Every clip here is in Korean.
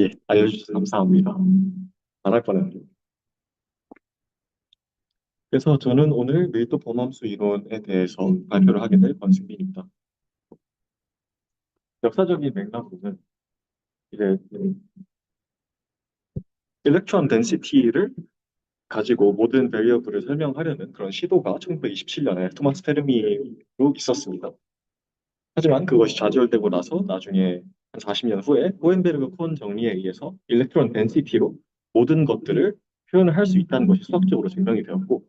예, 알려주셔서 감사합니다. 안 할 뻔했네요. 그래서 저는 오늘 밀도 범함수 이론에 대해서 발표를 하게 될 권승빈입니다. 역사적인 맥락으로는 이제 일렉트론 덴시티를 가지고 모든 베리어블을 설명하려는 그런 시도가 1927년에 토마스 페르미로 있었습니다. 하지만 그것이 좌절되고 나서 나중에 한 40년 후에 호헨베르그 콘 정리에 의해서 일렉트론 덴시티로 모든 것들을 표현을 할 수 있다는 것이 수학적으로 증명이 되었고,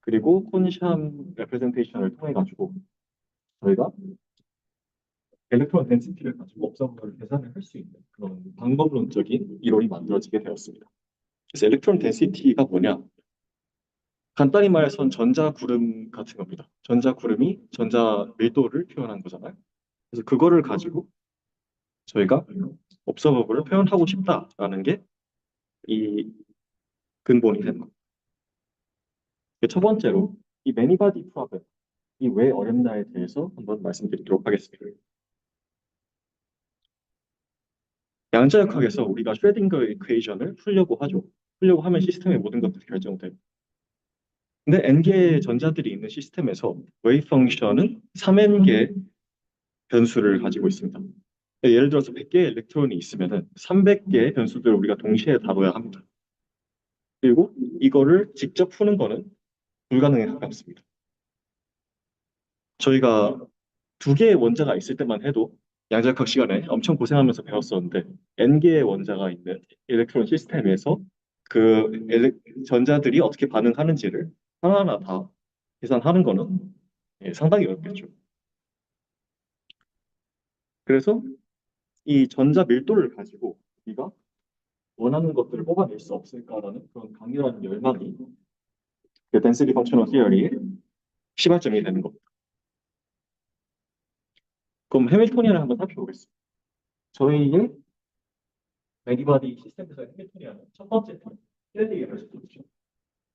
그리고 콘샴 레프레젠테이션을 통해 가지고 저희가 일렉트론 덴시티를 가지고 observer를 계산을 할 수 있는 그런 방법론적인 이론이 만들어지게 되었습니다. 그래서 일렉트론 덴시티가 뭐냐? 간단히 말해서 전자구름 같은 겁니다. 전자구름이 전자 밀도를 표현한 거잖아요. 그래서 그거를 가지고 저희가 observer를 표현하고 싶다라는 게 이 근본이 되는 겁니다. 첫 번째로 이 매니바디 프로블em, 이 왜 어렵나에 대해서 한번 말씀드리도록 하겠습니다. 양자역학에서 우리가 슈레딩거 이퀘이션을 풀려고 하죠. 풀려고 하면 시스템의 모든 것들이 결정돼요. 근데 n개의 전자들이 있는 시스템에서 웨이브 펑션은 3n개의 변수를 가지고 있습니다. 예를 들어서 100개의 일렉트론이 있으면 300개의 변수들을 우리가 동시에 다뤄야 합니다. 그리고 이거를 직접 푸는 거는 불가능에 가깝습니다. 저희가 두 개의 원자가 있을 때만 해도 양자역학 시간에 엄청 고생하면서 배웠었는데 n개의 원자가 있는 일렉트론 시스템에서 그 전자들이 어떻게 반응하는지를 하나하나 다 계산하는 거는 상당히 어렵겠죠. 그래서 이 전자 밀도를 가지고 우리가 원하는 것들을 뽑아낼 수 없을까라는 그런 강렬한 열망이 그 density functional theory의 시발점이 되는 겁니다. 그럼 해밀토니안을 한번 살펴보겠습니다. 저희의 매니바디 시스템에서 해밀토니안은 첫 번째 턴, 힐링 에너지 죠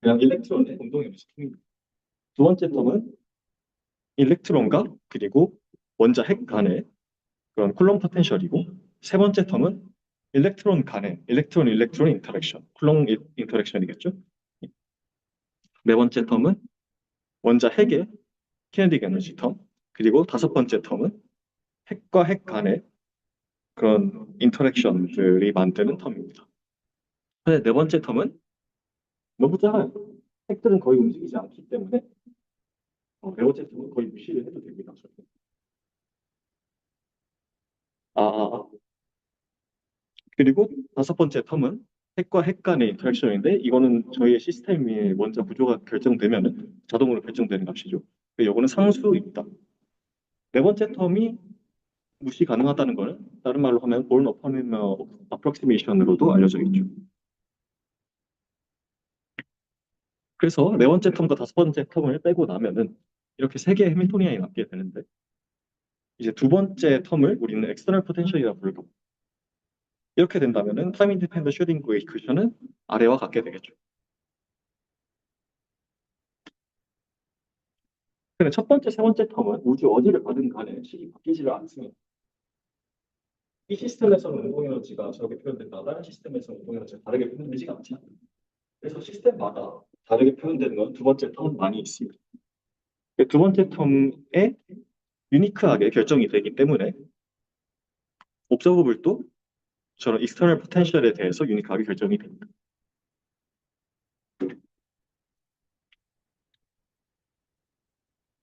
그냥 일렉트론의 운동 에너지 텀입니다. 두 번째 텀은 일렉트론과 그리고 원자 핵 간의 그런 쿨롱 포텐셜이고, 세 번째 텀은 일렉트론 간의 일렉트론 일렉트론 인터랙션, 쿨롱 인터랙션이겠죠. 네 번째 텀은 원자 핵의 키네틱 에너지 텀, 그리고 다섯 번째 텀은 핵과 핵 간의 그런 인터랙션들이 만드는 텀입니다. 근데 네 번째 텀은 너무 작아요. 핵들은 거의 움직이지 않기 때문에 네 번째 텀은 거의 무시를 해도 됩니다. 아, 그리고 다섯 번째 텀은 핵과 핵 간의 인터랙션인데 이거는 저희의 시스템의 원자 구조가 결정되면 자동으로 결정되는 값이죠. 이거는 상수입니다. 네 번째 텀이 무시 가능하다는 거는 다른 말로 하면 born upon approximation으로도 알려져 있죠. 그래서 네 번째 텀과 다섯 번째 텀을 빼고 나면은 이렇게 세 개의 해밀토니안이 남게 되는데, 이제 두 번째 텀을 우리는 external potential이라고 부르고, 이렇게 된다면은 time independent 슈딩거 이퀘이션은 아래와 같게 되겠죠. 근데 첫 번째, 세 번째 텀은 우주 어디를 가든 간에 식이 바뀌지를 않습니다. 이 시스템에서는 운동에너지가 저렇게 표현된다. 다른 시스템에서는 운동에너지가 다르게 표현되지가 않지 않아요. 그래서 시스템마다 다르게 표현되는 건 두 번째 텀은 많이 있습니다. 두 번째 텀에 유니크하게 결정이 되기 때문에 옵저버블도 저런 익스터널 포텐셜에 대해서 유니크하게 결정이 됩니다.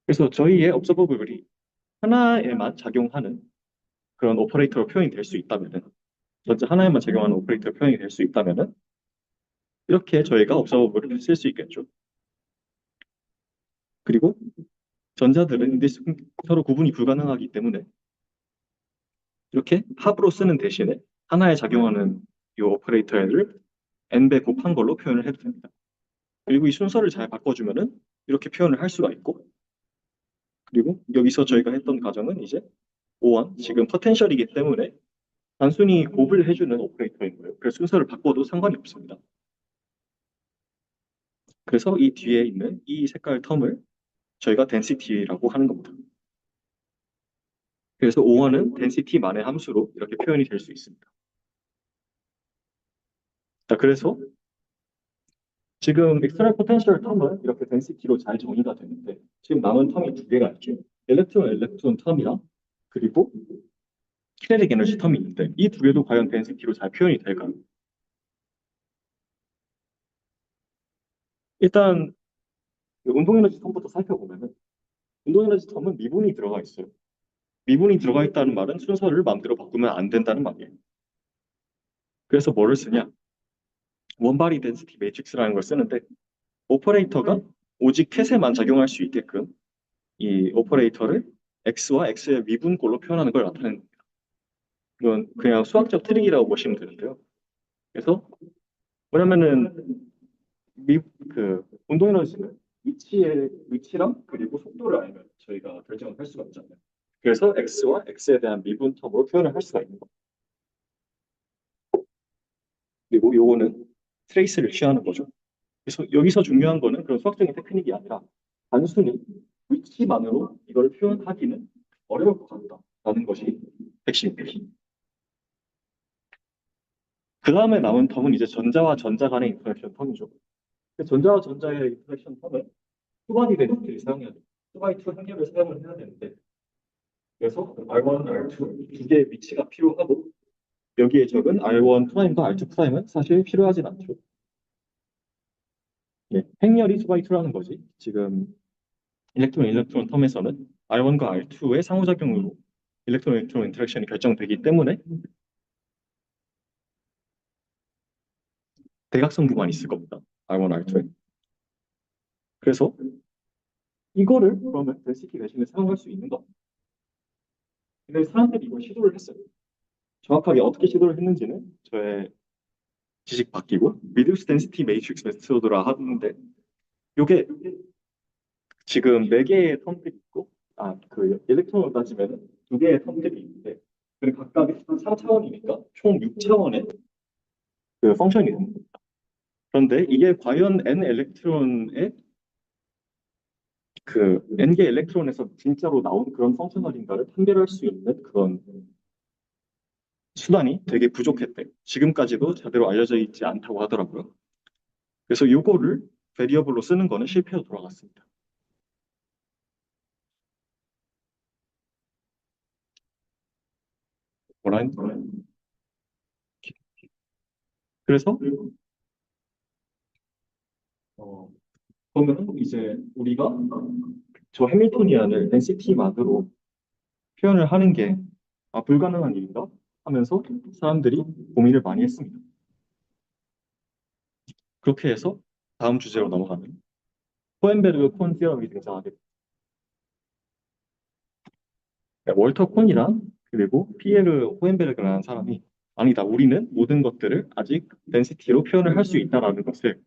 그래서 저희의 옵저버블이 하나에만 작용하는 그런 오퍼레이터로 표현이 될 수 있다면은, 전체 하나에만 작용하는 오퍼레이터로 표현이 될 수 있다면은 이렇게 저희가 옵저버블을 쓸 수 있겠죠. 그리고 전자들은 서로 구분이 불가능하기 때문에 이렇게 합으로 쓰는 대신에 하나에 작용하는 이 오퍼레이터를 n배 곱한 걸로 표현을 해도 됩니다. 그리고 이 순서를 잘 바꿔주면은 이렇게 표현을 할 수가 있고, 그리고 여기서 저희가 했던 과정은 이제 O1, 지금 포텐셜이기 때문에 단순히 곱을 해주는 오퍼레이터인 거예요. 그래서 순서를 바꿔도 상관이 없습니다. 그래서 이 뒤에 있는 이 색깔 텀을 저희가 density라고 하는 겁니다. 그래서 O1은 density만의 함수로 이렇게 표현이 될 수 있습니다. 자, 그래서 지금 엑스터널 포텐셜 텀은 이렇게 덴시티로 잘 정의가 되는데 지금 남은 텀이 두 개가 있죠. 엘렉트론 텀이랑 그리고 키네틱 에너지 텀이 있는데 이 두 개도 과연 덴시티로 잘 표현이 될까요? 일단 그 운동 에너지 텀부터 살펴보면은 운동 에너지 텀은 미분이 들어가 있어요. 미분이 들어가 있다는 말은 순서를 마음대로 바꾸면 안 된다는 말이에요. 그래서 뭐를 쓰냐? 원바리 덴시티 매트릭스라는 걸 쓰는데 오퍼레이터가 오직 캣에만 작용할 수 있게끔 이 오퍼레이터를 x와 x의 미분꼴로 표현하는 걸 나타내는 이건 그냥 수학적 트릭이라고 보시면 되는데요. 그래서 뭐냐면은 미, 그 운동 에너지는 위치랑 그리고 속도를 알면 저희가 결정을 할 수가 있잖아요. 그래서 x와 x에 대한 미분 텀으로 표현을 할 수가 있는 거예요. 그리고 요거는 트레이스를 취하는 거죠. 그래서 여기서 중요한 거는 그런 수학적인 테크닉이 아니라 단순히 위치만으로 이걸 표현하기는 어려울 것 같다라는 것이 핵심입니다. 그 다음에 남은 텀은 이제 전자와 전자 간의 인터랙션 텀이죠. 전자와 전자의 인터랙션 텀은 투바디 덴시티를 사용해야 돼요. 2x2 한겹을 사용을 해야 되는데 그래서 R1, R2 두 개의 위치가 필요하고 여기에 적은 R1 프라임과 R2 프라임은 사실 필요하진 않죠. 예, 행렬이 2x2라는 거지. 지금 일렉트론 텀에서는 R1과 R2의 상호작용으로 일렉트론 인터랙션이 결정되기 때문에 대각선 구간이 있을 겁니다. R1, R2에. 그래서 이거를 그러면 덴시티 대신에 사용할 수 있는 거. 근데 사람들이 이걸 시도를 했어요. 정확하게 어떻게 시도를 했는지는 저의 지식 바뀌고 리듀스 덴시티 매트릭스 메소드라 하는데 이게 지금 네 개의 텀들이 있고 그 일렉트론을 따지면 두 개의 텀들이 있는데 그 각각 3차원이니까 총 6차원의 그 펑션이 됩니다. 그런데 이게 과연 n 엘렉트론의 그 n개 엘렉트론에서 진짜로 나온 그런 펑셔널인가를 판별할 수 있는 그런 수단이 되게 부족했대요. 지금까지도 제대로 알려져 있지 않다고 하더라고요. 그래서 이거를 베리어블로 쓰는 거는 실패로 돌아갔습니다. 뭐라 그래서 어, 그러면 이제 우리가 저 해밀토니안을 NCT만으로 표현을 하는 게 불가능한 일인가 하면서 사람들이 고민을 많이 했습니다. 그렇게 해서 다음 주제로 넘어가는 코엔베르그 콘 티어럼이 등장하게 됩니다. 월터 콘이랑 그리고 피에르 호엔베르그라는 사람이 아니다, 우리는 모든 것들을 아직 덴시티로 표현을 할 수 있다라는 것을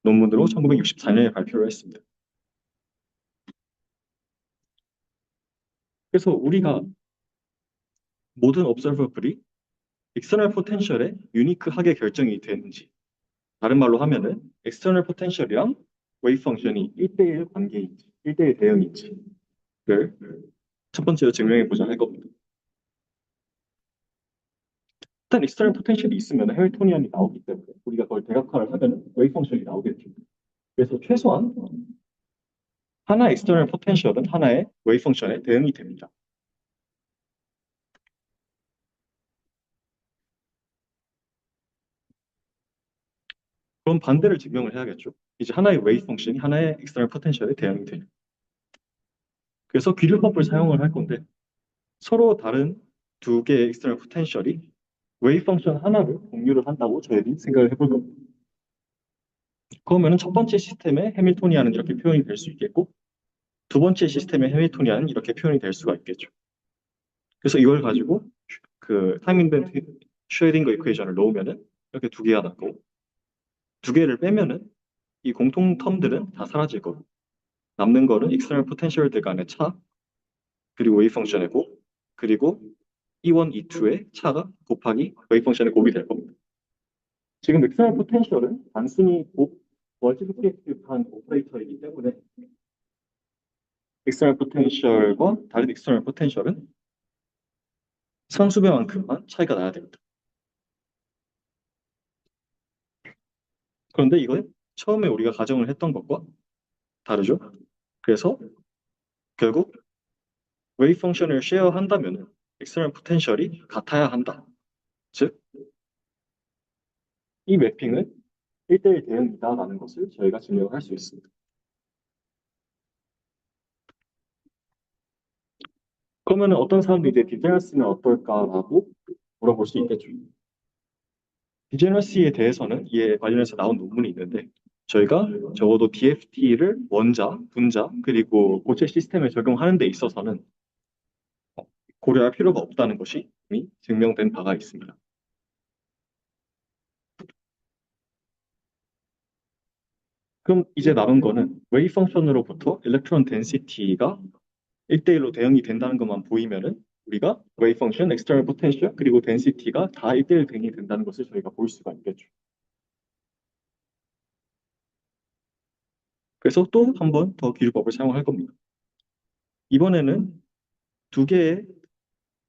논문으로 1964년에 발표를 했습니다. 그래서 우리가 모든 observable이 external potential에 유니크하게 결정이 되는지 다른 말로 하면은 external potential이랑 wave function이 1대1 관계인지 1대1 대응인지를 첫 번째로 증명해 보자 할 겁니다. 일단 external potential이 있으면 해밀토니안이 나오기 때문에 우리가 그걸 대각화를 하면 wave function이 나오겠죠. 그래서 최소한 하나의 external potential은 하나의 wave function에 대응이 됩니다. 그럼 반대를 증명을 해야겠죠. 이제 하나의 wave function이 하나의 external potential에 대응이 돼요. 그래서 귀류법을 사용을 할 건데 서로 다른 두 개의 external potential이 웨이브 펑션 하나를 공유를 한다고 저희들이 생각을 해볼 겁니다. 그러면은 첫 번째 시스템의 해밀토니안은 이렇게 표현이 될 수 있겠고 두 번째 시스템의 해밀토니안은 이렇게 표현이 될 수가 있겠죠. 그래서 이걸 가지고 그 타임 인벤트 슈레딩거 이퀘이션을 넣으면은 이렇게 두 개가 나고 두 개를 빼면은 이 공통 텀들은 다 사라질 거고 남는 거는 익스터널 포텐셜들 간의 차 그리고 웨이브 펑션이고 그리고 E1, E2의 차가 곱하기 웨이브 펑션의 곱이 될 겁니다. 지금 엑스터널 포텐셜은 단순히 멀티플리케이티브한 오퍼레이터이기 때문에 엑스터널 포텐셜과 다른 엑스터널 포텐셜은 상수배만큼만 차이가 나야 됩니다. 그런데 이건 처음에 우리가 가정을 했던 것과 다르죠. 그래서 결국 웨이브 펑션을 쉐어한다면 엑스터널 포텐셜이 같아야 한다. 즉, 이 매핑은 1대1 대응이다라는 것을 저희가 증명할 수 있습니다. 그러면 어떤 사람들이 이제 디제너시는 어떨까라고 물어볼 수 있겠죠. 디제너시에 대해서는 이에 관련해서 나온 논문이 있는데 저희가 적어도 DFT를 원자, 분자, 그리고 고체 시스템에 적용하는 데 있어서는 고려할 필요가 없다는 것이 이미 증명된 바가 있습니다. 그럼 이제 남은 거는 웨이브 펑션으로부터 일렉트론 덴시티가 1대1로 대응이 된다는 것만 보이면은 우리가 웨이브 펑션, 엑스터널 포텐셜, 그리고 덴시티가 다 1대1 대응이 된다는 것을 저희가 볼 수가 있겠죠. 그래서 또 한 번 더 기술법을 사용할 겁니다. 이번에는 두 개의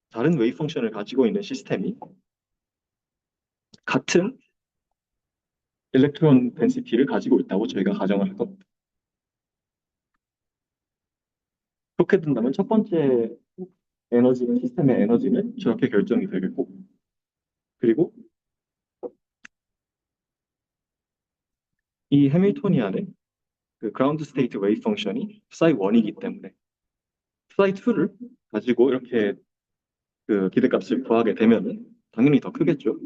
다른 웨이브 펑션을 가지고 있는 시스템이 같은 일렉트론 덴시티를 가지고 있다고 저희가 가정을 할 겁니다. 그렇게 된다면 첫 번째 시스템의 에너지는 저렇게 결정이 되겠고, 그리고 이 해밀토니안의 그 그라운드 스테이트 웨이브 펑션이 psi1이기 때문에 psi2를 가지고 이렇게 그 기대값을 구하게 되면은 당연히 더 크겠죠.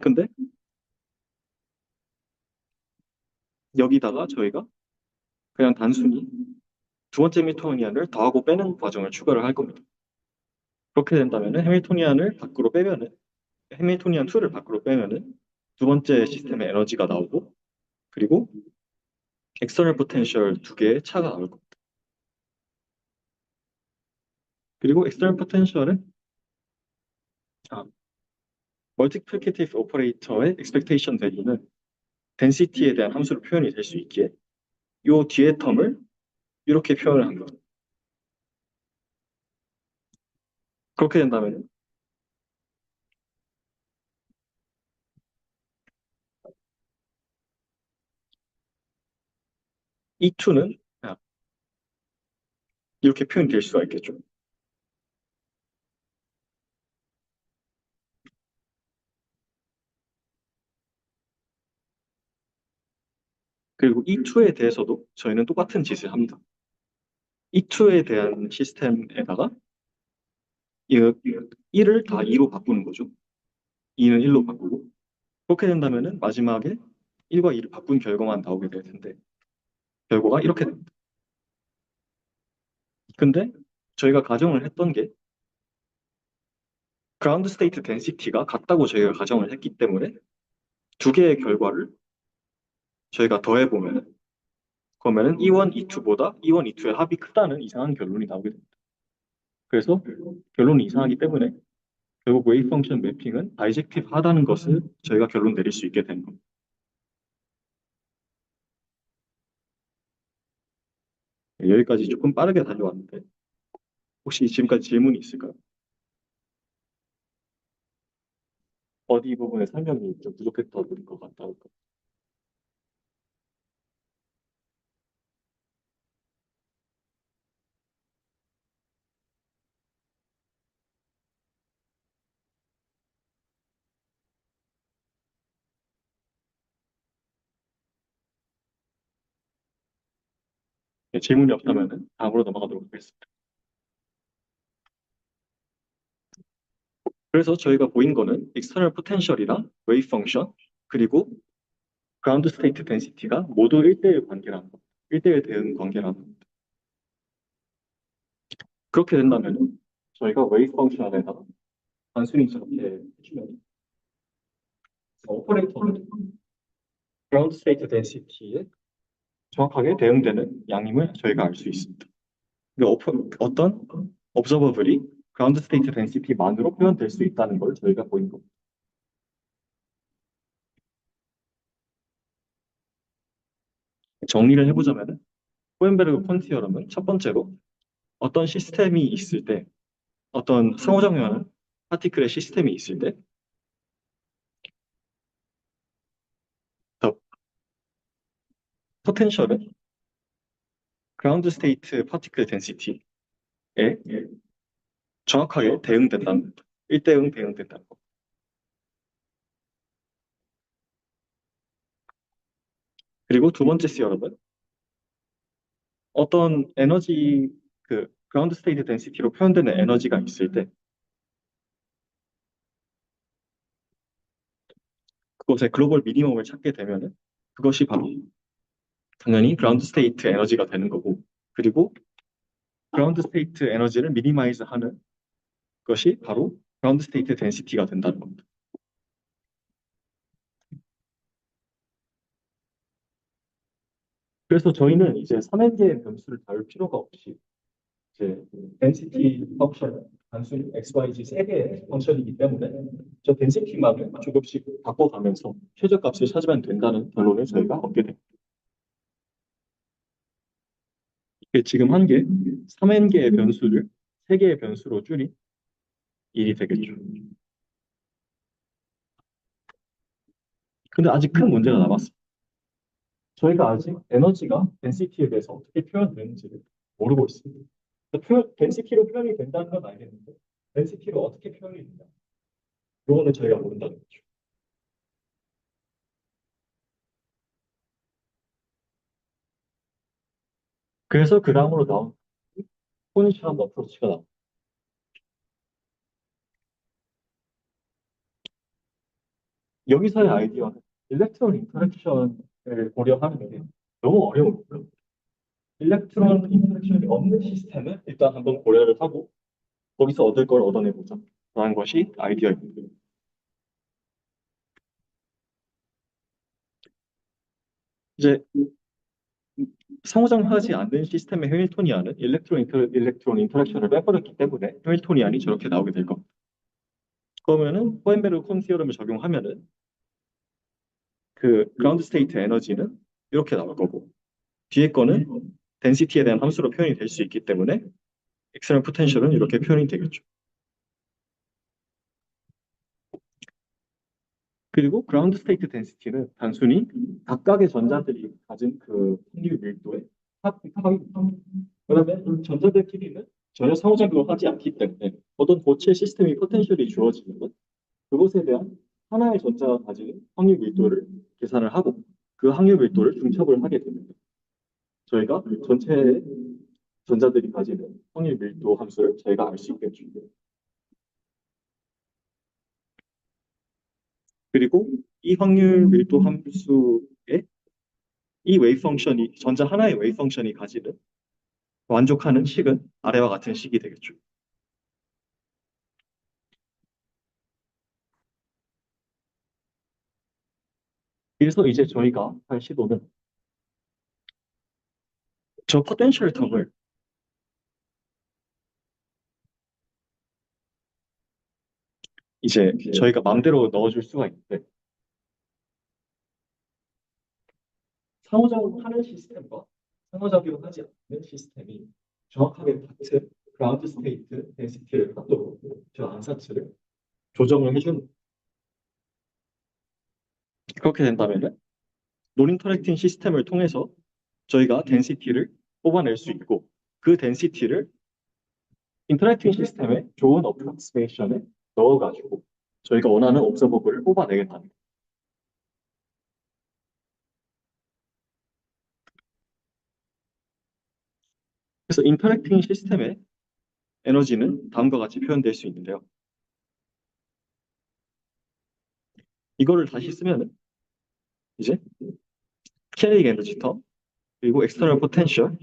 근데 여기다가 저희가 그냥 단순히 두 번째 해밀토니안을 더하고 빼는 과정을 추가를 할 겁니다. 그렇게 된다면은 해밀토니안을 밖으로 빼면은 해밀토니안 2를 밖으로 빼면은 두 번째 시스템의 에너지가 나오고 그리고 엑스터널 포텐셜 두 개의 차가 나올 겁니다. 그리고 엑스터널 포텐셜은 멀티플리케이티브 오퍼레이터의 expectation value는 density에 대한 함수로 표현이 될 수 있기에 이 뒤에 텀을 이렇게 표현을 한 겁니다. 그렇게 된다면 이 2는 이렇게 표현이 될 수가 있겠죠. 그리고 이 2에 대해서도 저희는 똑같은 짓을 합니다. 이 2에 대한 시스템에다가 이 1을 다 2로 바꾸는 거죠. 2는 1로 바꾸고 그렇게 된다면 마지막에 1과 2를 바꾼 결과만 나오게 될 텐데 결과가 이렇게 됩니다. 근데 저희가 가정을 했던 게 그라운드 스테이트 덴시티가 같다고 저희가 가정을 했기 때문에 두 개의 결과를 저희가 더해보면 그러면은 E1, E2보다 E1, E2의 합이 크다는 이상한 결론이 나오게 됩니다. 그래서 결론이 이상하기 때문에 결국 웨이브 펑션 매핑은 바이젝티브 하다는 것을 저희가 결론 내릴 수 있게 되는 겁니다. 여기까지 조금 빠르게 달려왔는데 혹시 지금까지 질문이 있을까요? 어디 부분에 설명이 좀 부족했던 것 같다고. 질문이 없다면 다음으로 넘어가도록 하겠습니다. 그래서 저희가 보인 거는 external potential이랑 wave function 그리고 ground state density가 모두 1대1 관계라는 거, 1대1 대응 관계라는 겁니다. 그렇게 된다면 저희가 wave function에다가 단순히 저렇게 해주면 오퍼레이터는 ground state density에 정확하게 대응되는 양임을 저희가 알 수 있습니다. 어떤 observable이 ground state density만으로 표현될 수 있다는 걸 저희가 보인 겁니다. 정리를 해보자면 호헨베르그 콘티어럼은 첫 번째로 어떤 시스템이 있을 때 어떤 상호작용하는 파티클의 시스템이 있을 때 포텐셜은 그라운드 스테이트 파티클 덴시티에 정확하게 대응된다는 겁니다. 1대0 대응된다는 거. 그리고 두 번째 시어럼은 어떤 에너지, 그라운드 스테이트 덴시티로 표현되는 에너지가 있을 때 그것의 글로벌 미니멈을 찾게 되면은 그것이 바로 당연히 그라운드 스테이트 에너지가 되는 거고, 그리고 그라운드 스테이트 에너지를 미니마이즈 하는 것이 바로 그라운드 스테이트 덴시티가 된다는 겁니다. 그래서 저희는 이제 3N개의 변수를 다룰 필요가 없이 이제 density 펑션 단순히 x, y, z 세 개의 펑션이기 때문에 저 density만을 조금씩 바꿔가면서 최저값을 찾으면 된다는 결론을 저희가 얻게 됩니다. 이게 지금 한 개, 3N개의 변수를 3개의 변수로 줄인 일이 되겠죠. 근데 아직 큰 문제가 남았습니다. 저희가 아직 에너지가 density에 대해서 어떻게 표현되는지를 모르고 있습니다. density로 표현이 된다는 건 알겠는데 density로 어떻게 표현이 된다? 이거는 저희가 모른다는 거죠. 그래서 그 다음으로 나온 포니시함 어프로치가 나옵니다. 여기서의 아이디어는 일렉트론 인터랙션을 고려하는 게 너무 어려워요. 일렉트론 인터랙션이 없는 시스템을 일단 한번 고려를 하고 거기서 얻을 걸 얻어내보자 라는 것이 아이디어입니다. 이제 상호작용하지 않는 시스템의 해밀토니안은 일렉트론 인터랙션을 빼버렸기 때문에 해밀토니안이 저렇게 나오게 될 겁니다. 그러면은 호헨베르그 콘 티어럼을 적용하면은 그 그라운드 스테이트 에너지는 이렇게 나올 거고 뒤에 거는 덴시티에 대한 함수로 표현이 될 수 있기 때문에 엑스터널 포텐셜은 이렇게 표현이 되겠죠. 그리고 그라운드 스테이트 덴시티는 단순히 각각의 전자들이 가진 그 확률 밀도의 합입니다. 그다음에 전자들끼리는 전혀 상호작용을 하지 않기 때문에 어떤 고체 시스템이 포텐셜이 주어지면 그것에 대한 하나의 전자가 가지는 확률 밀도를 계산을 하고 그 확률 밀도를 중첩을 하게 됩니다. 저희가 전체 전자들이 가지는 확률 밀도 함수를 저희가 알 수 있겠죠. 그리고 이 확률 밀도 함수에 이 웨이브 펑션이 전자 하나의 웨이브 펑션이 가지는 만족하는 식은 아래와 같은 식이 되겠죠. 그래서 이제 저희가 할 시도는 저 포텐셜 텀을 이제 저희가 마음대로 넣어줄 수가 있는데 상호작용하는 시스템과 상호작용하지 않는 시스템이 정확하게 같은 그라운드 스테이트 덴시티를 갖도록 저 안사치를 조정을 해주는. 그렇게 된다면 논 인터랙팅 시스템을 통해서 저희가 덴시티를 뽑아낼 수 있고 그 덴시티를 인터랙팅 시스템에 좋은 어프로크시메이션에 넣어가지고 저희가 원하는 옵저버블을 뽑아내겠다는 거예요. 그래서 인터랙팅 시스템의 에너지는 다음과 같이 표현될 수 있는데요. 이거를 다시 쓰면 이제 키네틱 에너지 터 그리고 엑스터널 포텐셜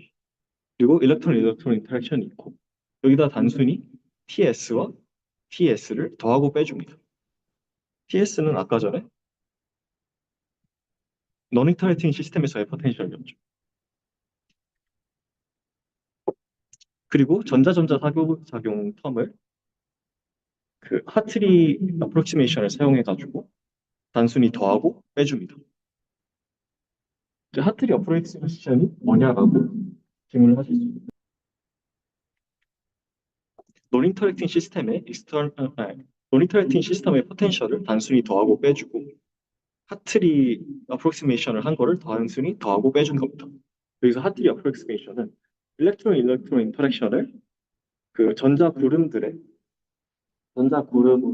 그리고 일렉트론 인터랙션이 있고 여기다 단순히 TS와 TS를 더하고 빼줍니다. TS는 아까 전에 non interacting 시스템에서의 포텐셜이었죠. 그리고 전자전자 작용 텀을 그 하트리 어프로키메이션을 사용해가지고 단순히 더하고 빼줍니다. 하트리 어프로키메이션이 뭐냐라고 질문을 하실 수 있습니다. 논 인터랙팅 시스템의 논 인터랙팅 시스템의 포텐셜을 단순히 더하고 빼주고 하트리 어프로크시메이션을 한 거를 단순히 더하고 빼준 겁니다. 여기서 하트리 어프로크시메이션은 일렉트론 인터랙션을 그 전자 구름으로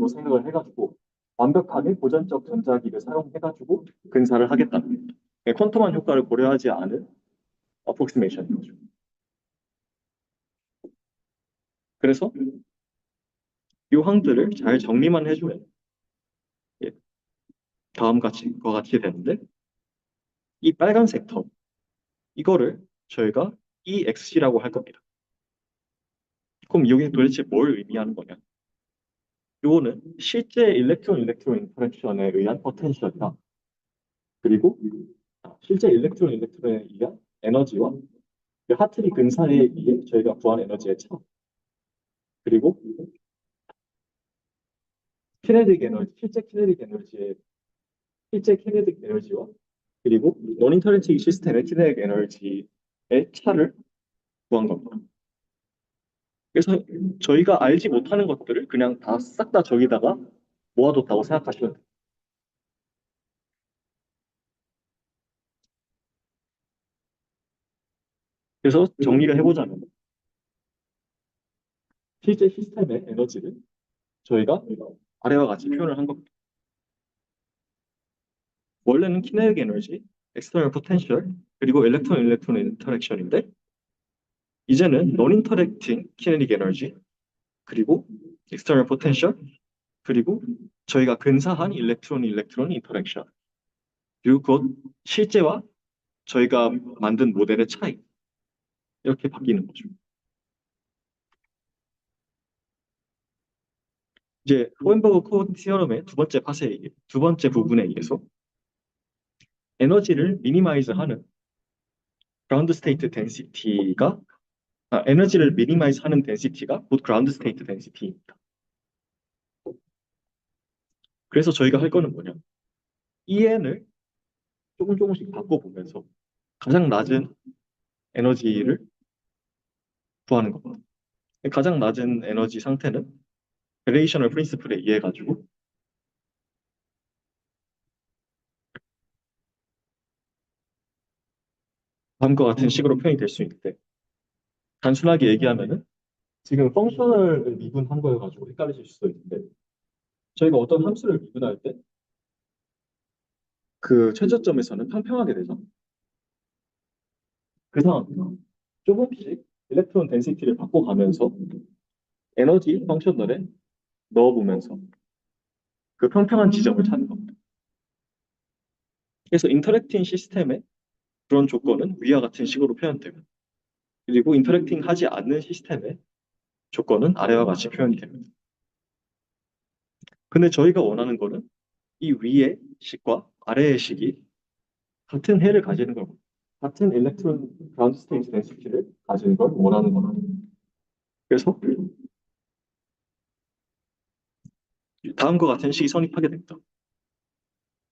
생각을 해가지고 완벽하게 고전적 전자기를 사용해가지고 근사를 하겠다는 겁니다. 퀀텀한 효과를 고려하지 않은 어프로크시메이션인 거죠. 그래서 이 항들을 잘 정리만 해주면 예, 다음과 같이 되는데 이 빨간색 텀 이거를 저희가 EXC라고 할 겁니다. 그럼 이게 도대체 뭘 의미하는 거냐? 이거는 실제 일렉트론 인터랙션에 의한 포텐셜이다. 그리고 실제 일렉트론에 의한 에너지와 그 하트리 근사에 의해 저희가 구한 에너지의 차. 그리고 실제 키네틱 에너지와 그리고 노인터렌틱 시스템의 키네틱 에너지의 차를 구한 겁니다. 그래서 저희가 알지 못하는 것들을 그냥 다 싹 다 저기다가 모아뒀다고 생각하시면 돼요. 그래서 정리를 해보자면 실제 시스템의 에너지를 저희가 아래와 같이 표현을 한 겁니다. 원래는 키네틱 에너지, 엑스터널 포텐셜, 그리고 일렉트론 인터랙션인데 이제는 non interacting kinetic energy, 그리고 external potential, 그리고 저희가 근사한 일렉트론 인터랙션, 그리고 그것 실제와 저희가 만든 모델의 차이 이렇게 바뀌는 거죠. 이제 호hen버그 코어 티어럼의 두 번째 부분에 의해서 에너지를 미니마이즈하는 그라운드 스테이트 덴시티가 에너지를 미니마이즈하는 덴시티가 곧 그라운드 스테이트 덴시티입니다. 그래서 저희가 할 거는 뭐냐? EN을 조금씩 바꿔보면서 가장 낮은 에너지를 구하는 겁니다. 가장 낮은 에너지 상태는 베레이셔널 프린시플에 의해 가지고 다음과 같은 식으로 표현이 될 수 있는데 단순하게 얘기하면은 지금 펑셔널을 미분한 거여 가지고 헷갈리실 수도 있는데 저희가 어떤 함수를 미분할 때 그 최저점에서는 평평하게 되죠. 그 상황에서 조금씩 일렉트론 덴시티를 바꿔가면서 에너지 펑셔널에 넣어보면서 그 평평한 지점을 찾는 겁니다. 그래서 인터랙팅 시스템의 그런 조건은 위와 같은 식으로 표현되고 그리고 인터랙팅 하지 않는 시스템의 조건은 아래와 같이 표현이 됩니다. 근데 저희가 원하는 거는 이 위의 식과 아래의 식이 같은 해를 가지는 걸 같은 일렉트론 그라운드 스테이트 덴시티를 가지는 걸 원하는 거거든요. 그래서 다음과 같은 식이 성립하게 됩니다.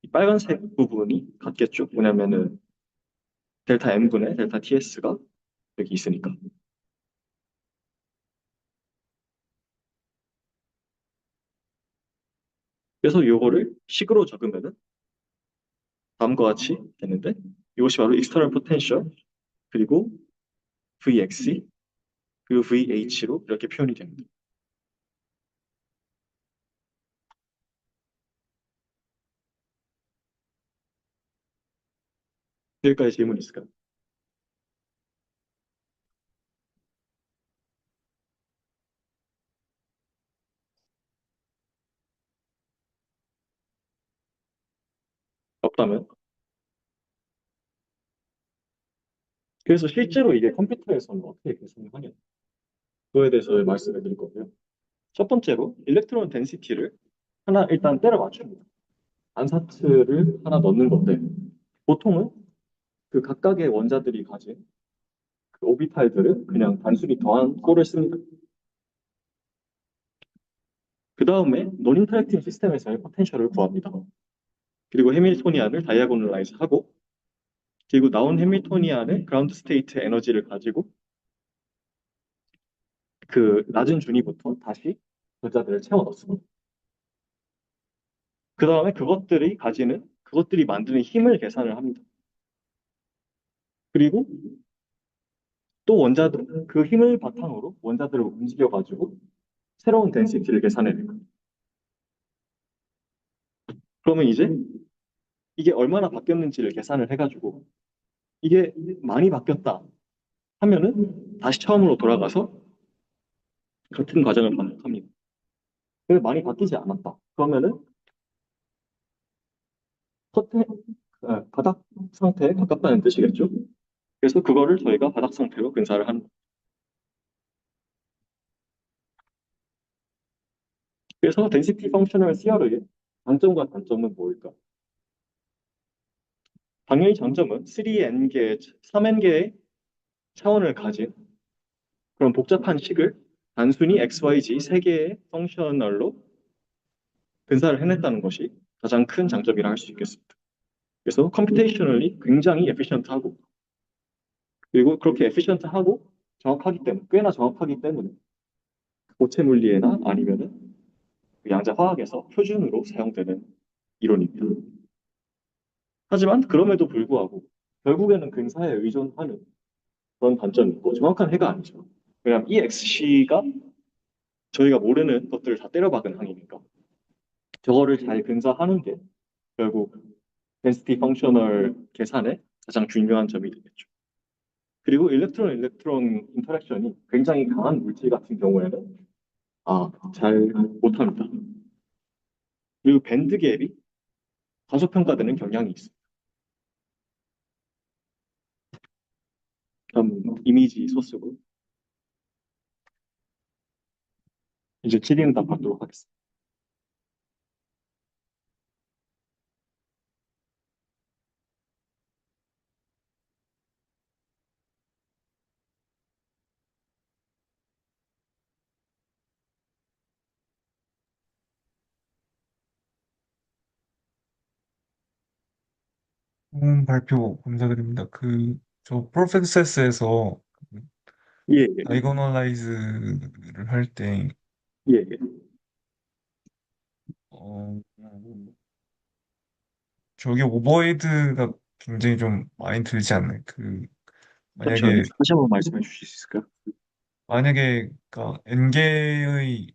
이 빨간색 부분이 같겠죠. 왜냐면은 델타 M분의 델타 TS가 여기 있으니까. 그래서 이거를 식으로 적으면은 다음과 같이 되는데 이것이 바로 external potential 그리고 VX 그리고 VH로 이렇게 표현이 됩니다. 여기까지 질문 있을까요? 없다면? 그래서 실제로 이게 컴퓨터에서는 어떻게 계산을 하냐? 그거에 대해서 말씀을 드릴 거고요. 첫 번째로 일렉트론 덴시티를 하나 일단 때려 맞춥니다. 안사트를 하나 넣는 건데 보통은 그 각각의 원자들이 가진 그 오비탈들을 그냥 단순히 더한 꼴을 씁니다. 그 다음에 논인터랙팅 시스템에서의 포텐셜을 구합니다. 그리고 해밀토니안을 다이아고널라이즈 하고 그리고 나온 해밀토니안의 그라운드 스테이트 에너지를 가지고 그 낮은 준위부터 다시 전자들을 채워 넣습니다. 그 다음에 그것들이 가지는 그것들이 만드는 힘을 계산을 합니다. 그리고 또 원자들, 그 힘을 바탕으로 원자들을 움직여가지고 새로운 덴시티를 계산해내요. 그러면 이제 이게 얼마나 바뀌었는지를 계산을 해가지고 이게 많이 바뀌었다 하면은 다시 처음으로 돌아가서 같은 과정을 반복합니다. 근데 많이 바뀌지 않았다. 그러면은 서태, 바닥 상태에 가깝다는 뜻이겠죠. 그래서 그거를 저희가 바닥 상태로 근사를 하는 거예요. 그래서 density functional theory의 장점과 단점은 뭘까? 당연히 장점은 3n개, 3n개의 차원을 가진 그런 복잡한 식을 단순히 XYZ 세 개의 펑셔널로 근사를 해냈다는 것이 가장 큰 장점이라 할 수 있겠습니다. 그래서 컴퓨테이셔널리 굉장히 에피션트하고 그리고 그렇게 에피션트하고 정확하기 때문에 꽤나 정확하기 때문에 고체 물리에나 아니면은 그 양자 화학에서 표준으로 사용되는 이론입니다. 하지만 그럼에도 불구하고 결국에는 근사에 의존하는 그런 단점이 있고 정확한 해가 아니죠. 왜냐하면 이 XC가 저희가 모르는 것들을 다 때려박은 항이니까 저거를 잘 근사하는 게 결국 density functional 계산의 가장 중요한 점이 되겠죠. 그리고 일렉트론 인터랙션이 굉장히 강한 물질 같은 경우에는 잘 못합니다. 그리고 밴드 갭이 과소평가되는 경향이 있습니다. 다음 이미지 소스고 이제 질의응답 받도록 하겠습니다. 좋은 발표 감사드립니다. 저 프로페서스에서 예, 예, 다이고널라이즈를 할 때, 예, 예. 어, 저기 오버헤드가 굉장히 좀 많이 들지 않나요? 잠시만요. 만약에, 다시 한번 말씀해 주실 수 있을까요? N개의,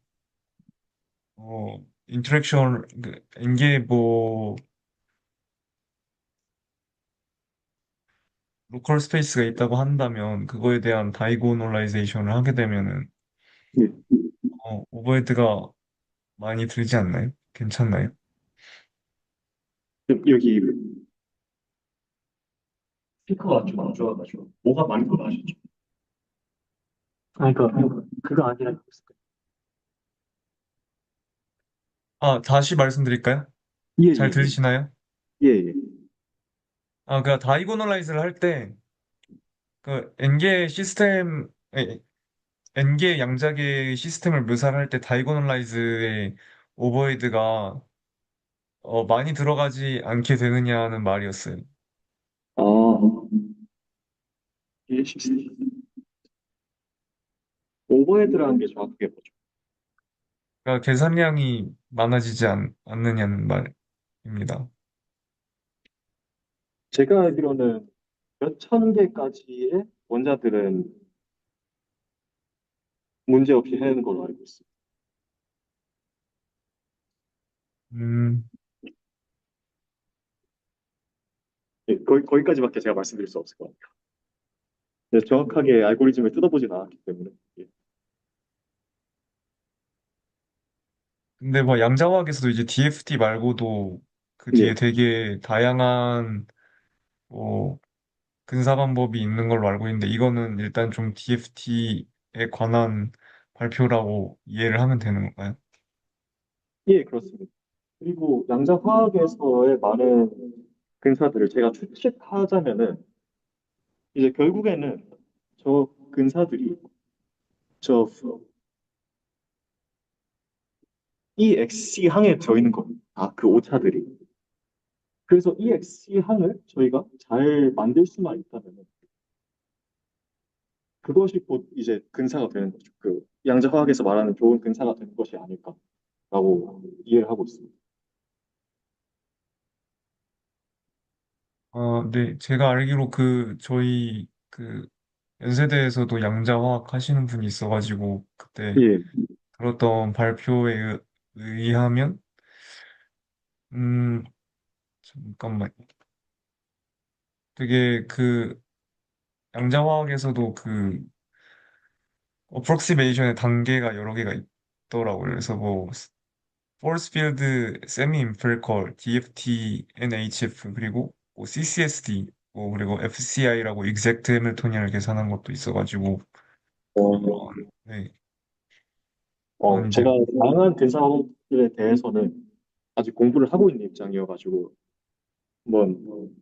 인터랙션, N개 로컬 스페이스가 있다고 한다면, 그거에 대한 다이고널라이제이션을 하게 되면은, 예. 오버헤드가 많이 들지 않나요? 괜찮나요? 여기 스피커가 좀 안 좋아가지고 뭐가 많이 들어가셨죠? 그러니까 그거 아니라 다시 말씀드릴까요? 예, 잘 예, 들리시나요? 예, 예. 다이고널라이즈를 할 때, N개 시스템, N개 양자계 시스템을 묘사를 할 때 다이고널라이즈의 오버헤드가 많이 들어가지 않게 되느냐는 말이었어요. 아, 예, 오버헤드라는 게 정확하게 뭐죠? 그러니까 계산량이 많아지지 않느냐는 말입니다. 제가 알기로는 몇 천 개까지의 원자들은 문제 없이 해내는 걸로 알고 있습니다. 음, 예, 거기까지밖에 제가 말씀드릴 수 없을 것 같아요. 네, 정확하게 알고리즘을 뜯어보진 않았기 때문에. 예, 근데 뭐 양자화학에서도 이제 DFT 말고도 그 뒤에 예, 되게 다양한 뭐 근사 방법이 있는 걸로 알고 있는데 이거는 일단 좀 DFT에 관한 발표라고 이해를 하면 되는 건가요? 예, 그렇습니다. 그리고 양자화학에서의 많은 근사들을 제가 추측하자면은 이제 결국에는 저 근사들이 저 EXC 항에 들어있는 겁니다. 그 오차들이. 그래서 EXC 항을 저희가 잘 만들 수만 있다면 그것이 곧 이제 근사가 되는 거죠. 그 양자화학에서 말하는 좋은 근사가 되는 것이 아닐까라고 이해를 하고 있습니다. 네, 제가 알기로 저희 연세대에서도 양자화학 하시는 분이 있어가지고, 그때 예. 들었던 발표에 의하면, 음, 잠깐만. 되게 양자화학에서도 어프록시메이션의 단계가 여러 개가 있더라고요. 그래서 뭐, force field semi empirical, DFT, NHF, 그리고 뭐 CCSD, 뭐 그리고 FCI라고 exact 해밀토니안을 계산한 것도 있어가지고, 어, 그런, 네, 그런 이제, 제가 다양한 근사업들에 대해서는 아직 공부를 하고 있는 입장이어가지고 한번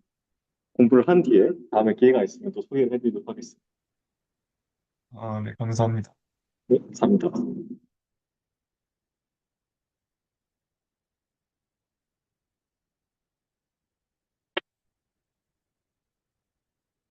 공부를 한 뒤에 다음에 기회가 있으면 또 소개를 해드리도록 하겠습니다. 네, 감사합니다. 네, 감사합니다.